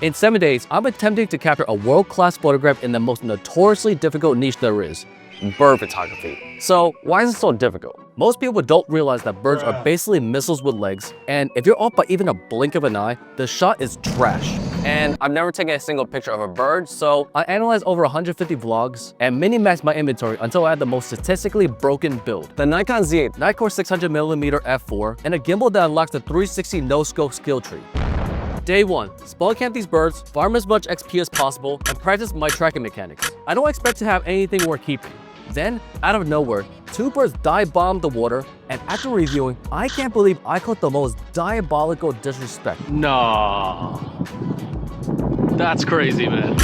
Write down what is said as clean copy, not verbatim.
In 7 days, I'm attempting to capture a world-class photograph in the most notoriously difficult niche there is, bird photography. So why is it so difficult? Most people don't realize that birds are basically missiles with legs, and if you're off by even a blink of an eye, the shot is trash. And I've never taken a single picture of a bird, so I analyzed over 150 vlogs and mini-maxed my inventory until I had the most statistically broken build. The Nikon Z8 Nikkor 600mm f4 and a gimbal that unlocks the 360 no-scope skill tree. Day 1. Spawn camp these birds, farm as much XP as possible, and practice my tracking mechanics. I don't expect to have anything worth keeping. Then, out of nowhere, 2 birds dive bombed the water, and after reviewing, I can't believe I caught the most diabolical disrespect. No. That's crazy, man.